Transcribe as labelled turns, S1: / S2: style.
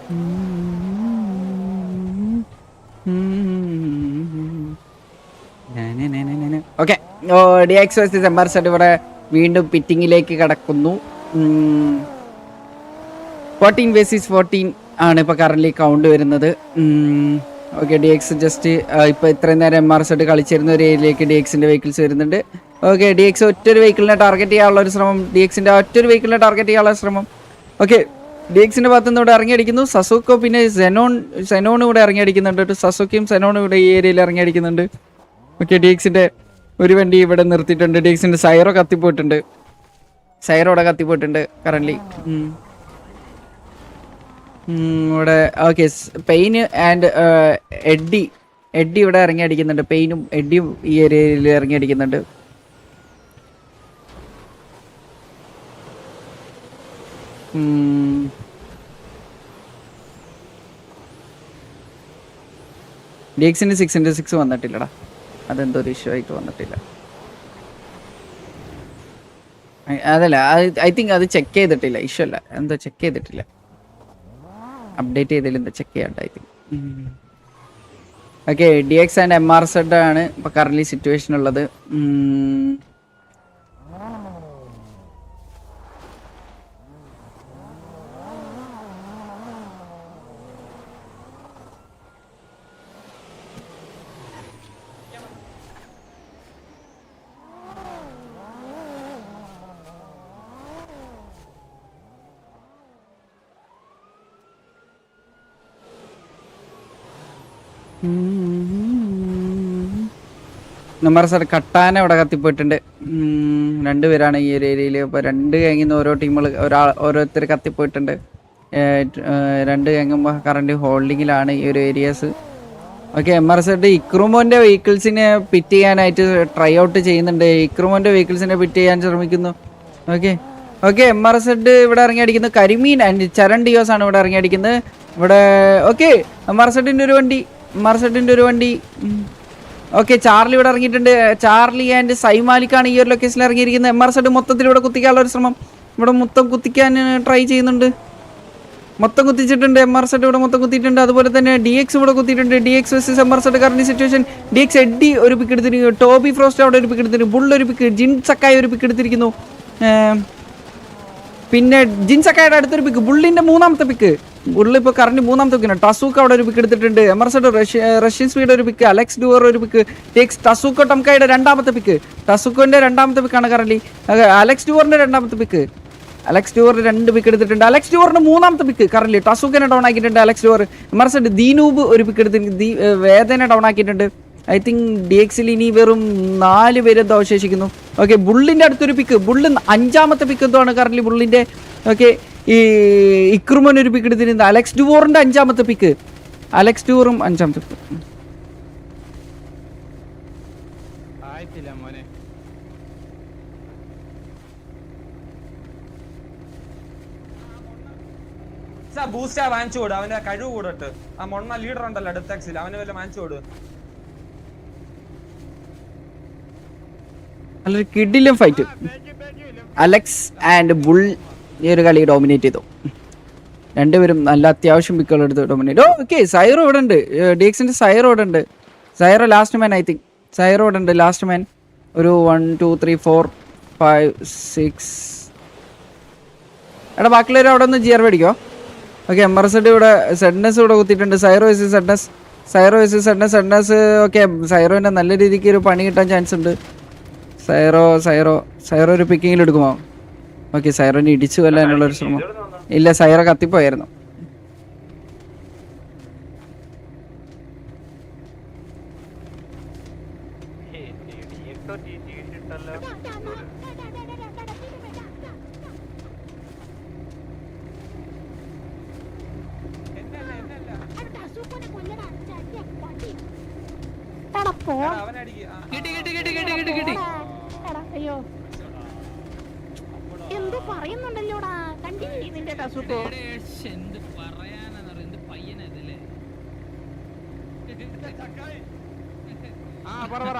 S1: Okay, DX vs MRZ ഇവിടെ വീണ്ടും പിറ്റിങ്ങിലേക്ക് കടക്കുന്നു. 14 vs 14 ആണ് ഇപ്പോൾ കറന്റ് കൗണ്ട് വരുന്നത്. ഓക്കെ, DX ജസ്റ്റ് ഇപ്പോൾ ഇത്രയും നേരം MRZ കളിച്ചിരുന്ന ഒരു ഏരിയയിലേക്ക് DXന്റെ വെഹിക്കിൾസ് വരുന്നുണ്ട്. ഓക്കെ, DX ഒറ്റൊരു വെഹിക്കിളിനെ ടാർഗറ്റ് ചെയ്യാനുള്ള ഒരു ശ്രമം, DXന്റെ ഒറ്റൊരു വെഹിക്കിളിനെ ടാർഗറ്റ് ചെയ്യാനുള്ള ശ്രമം. ഓക്കെ, DXന്റെ ഭാഗത്തു നിന്ന് ഇവിടെ ഇറങ്ങിയടിക്കുന്നു. സസൂക്കോ പിന്നെ സെനോൺ ഇവിടെ ഇറങ്ങിയടിക്കുന്നുണ്ട്. സസൂക്കയും സെനോണും ഇവിടെ ഈ ഏരിയയിൽ ഇറങ്ങിയടിക്കുന്നുണ്ട്. ഓക്കെ, DXന്റെ ഒരു വണ്ടി ഇവിടെ നിർത്തിയിട്ടുണ്ട്. DXന്റെ സൈറോ കത്തിപ്പോയിട്ടുണ്ട്. സൈറോ ഇവിടെ കത്തിപ്പോയിട്ടുണ്ട് കറന്റ്. ഇവിടെ ഓക്കെ, പെയിന് ആൻഡ് എഡ്ഡി ഇവിടെ ഇറങ്ങി അടിക്കുന്നുണ്ട്. പെയിനും എഡ്ഡിയും ഈ ഏരിയയിൽ ഇറങ്ങി അടിക്കുന്നുണ്ട്. DXന്റെ 6x6 വന്നിട്ടില്ലടാ, അതെന്തോ ഒരു ഇഷ്യൂ ആയിട്ട് വന്നിട്ടില്ല. അതല്ല, ഐ തിങ്ക് അത് ചെക്ക് ചെയ്തിട്ടില്ല, ഇഷ്യൂ അല്ല, എന്തോ ചെക്ക് ചെയ്തിട്ടില്ല. അപ്ഡേറ്റ് ചെയ്തതിൽ എന്താ ചെക്ക് ചെയ്യാണ്ട് I think. Okay, DX and MRZ ആണ് ഇപ്പോൾ കറന്റ് സിറ്റുവേഷൻ ഉള്ളത്. MRZ കട്ടാന ഇവിടെ കത്തിപ്പോയിട്ടുണ്ട്. രണ്ടുപേരാണ് ഈ ഒരു ഏരിയയിൽ. ഇപ്പോൾ രണ്ട് ഗാങ്ങിൽ ഓരോ ടീമുകൾ ഓരോരുത്തർ കത്തിപ്പോയിട്ടുണ്ട്. രണ്ട് ഗാങ്ങും കറണ്ട് ഹോൾഡിങ്ങിലാണ് ഈ ഒരു ഏരിയാസ്. ഓക്കെ, MRZ ഇക്രുമോൻ്റെ വെഹിക്കിൾസിനെ പിറ്റ് ചെയ്യാനായിട്ട് ട്രൈ ഔട്ട് ചെയ്യുന്നുണ്ട്. ഇക്രുമോൻ്റെ വെഹിക്കിൾസിനെ പിറ്റ് ചെയ്യാൻ ശ്രമിക്കുന്നു. ഓക്കെ, MRZ ഇവിടെ ഇറങ്ങി അടിക്കുന്നു. കരിമീൻ ആൻഡ് ചരൺ ഡിയോസ് ആണ് ഇവിടെ ഇറങ്ങി അടിക്കുന്നത്. ഇവിടെ ഓക്കെ, MRZൻ്റെ ഒരു വണ്ടി. ഓക്കെ, ചാർലി ഇവിടെ ഇറങ്ങിയിട്ടുണ്ട്. ചാർലി ആൻഡ് സൈമാലിക്കാണ് ഈ ഒരു ലൊക്കേഷനിൽ ഇറങ്ങിയിരിക്കുന്നത്. MRZ മൊത്തത്തിൽ ഇവിടെ കുത്തിക്കാനുള്ള ഒരു ശ്രമം, ഇവിടെ മൊത്തം കുത്തിക്കാൻ ട്രൈ ചെയ്യുന്നുണ്ട്. മൊത്തം കുത്തിച്ചിട്ടുണ്ട്. MRZ ഇവിടെ മൊത്തം കുത്തിയിട്ടുണ്ട്. അതുപോലെ തന്നെ DX ഇവിടെ കുത്തിയിട്ടുണ്ട്. DX vs MRZ current situation. DX എഡ്ഡി ഒരു പിക്ക് എടുത്തിരിക്കുന്നു. ടോബി ഫ്രോസ്റ്റ് അവിടെ ഒരു പിക്ക് എടുത്തിരിക്കുന്നു. ബുൾ ഒരു പിക്ക്, ജിൻ സക്കായ് ഒരു പിക്ക് എടുത്തിരിക്കുന്നു. പിന്നെ ജിൻ സക്കായുടെ അടുത്തൊരു പിക്ക്, ബുള്ളിൻ്റെ മൂന്നാമത്തെ പിക്ക്. ബുള്ള് ഇപ്പോൾ കറന്റ് മൂന്നാമത്തെ പിക്കാണ്. ടസൂക്ക അവിടെ ഒരു പിക്ക് എടുത്തിട്ടുണ്ട്. MRZ റഷ്യൻ സ്പീഡ് ഒരു പിക്ക്, അലക്സ് ഡുവർ ഒരു പിക്ക്. ടസൂക്കോ ടംകയുടെ രണ്ടാമത്തെ പിക്ക്, ടസൂക്കോന്റെ രണ്ടാമത്തെ പിക്കാണ് കറന്റ്. അലക്സ് ഡുവറിന്റെ രണ്ടാമത്തെ പിക്ക്, അലക്സ് ഡുവറിന് 2 പിക്ക് എടുത്തിട്ടുണ്ട്. അലക്സ് ഡുവറിന് മൂന്നാമത്തെ പിക്ക് കറന്റ്. ടസൂക്കനെ ഡൗൺ ആക്കിയിട്ടുണ്ട് അലക്സ് ഡുവർ. MRZ ദീനൂബ് ഒരു പിക്ക് എടുത്തിട്ടുണ്ട്. വേദന ഡൗൺ ആക്കിയിട്ടുണ്ട്. ഐ തിങ്ക് DXൽ ഇനി വെറും 4 പേര് എന്തോ അവശേഷിക്കുന്നു. ഓക്കെ, ബുള്ളിൻ്റെ അടുത്തൊരു പിക്ക്, ബുള്ള് 5ാമത്തെ പിക്ക് എന്തോ ആണ് കറന്റ് ബുള്ളിൻ്റെ. ഓക്കെ, ഈ ഇക്രുമൻ ഒരു പിക്ക് എടുത്തിരുന്നത്. അലക്സ് ഡുവോറിൻ്റെ 5ാമത്തെ പിക്ക്, അലക്സ് ഡുവറും 5ാമത്തെ പിക്ക്.
S2: ബൂസ്റ്റാ വാങ്ങിച്ചു കൊടു, അവന്റെ കഴിവ് കൂടട്ട്. ആ മൊണ്ണ ലീഡർ ഉണ്ടല്ലോ ഡെത്താക്സിൽ, അവനെ വല്ല വാങ്ങിച്ചു കൊടു.
S1: നല്ലൊരു കിഡിലും ഫൈറ്റ്. അലക്സ് ആൻഡ് ബുൾ ഈ ഒരു കളി ഡോമിനേറ്റ് ചെയ്തു. രണ്ടുപേരും നല്ല അത്യാവശ്യം പിക്കുകൾ എടുത്ത് ഡോമിനേറ്റ്. ഓക്കെ, സൈറോ ഇവിടെ ഉണ്ട്. DXന്റെ സൈറോ ഇവിടെ ഉണ്ട്. സൈറോ ലാസ്റ്റ് മാൻ, ഐ തിങ്ക് സൈറോ ഇവിടെ ഉണ്ട് ലാസ്റ്റ് മാൻ. ഒരു 1 2 3 4 5 6. എടാ, ബാക്കിയുള്ളവർ അവിടെ ഒന്ന് GR മേടിക്കോ. ഓക്കെ, MRZ ഇവിടെ സെഡ്നസ് ഇവിടെ കുത്തിയിട്ടുണ്ട്. സൈറോ vs സെഡ്നസ്. ഓക്കെ, സൈറോൻ്റെ നല്ല രീതിക്ക് ഒരു പണി കിട്ടാൻ ചാൻസ് ഉണ്ട്. സൈറോ ഒരു പിക്കിങ്ങിൽ എടുക്കുമോ? ഓക്കെ, സൈറോനെ ഇടിച്ചു കൊല്ലാനുള്ളൊരു ശ്രമം. ഇല്ല, സൈറോ കത്തിപ്പോയായിരുന്നു.
S3: എന്തോ പറയുന്നുണ്ടല്ലോടാ, കണ്ടില്ലേ നിന്റെ ടസൂക്കോ?
S4: എന്ത് പറയാനാണ്, എന്ത് പയ്യനല്ലേ.
S2: പറ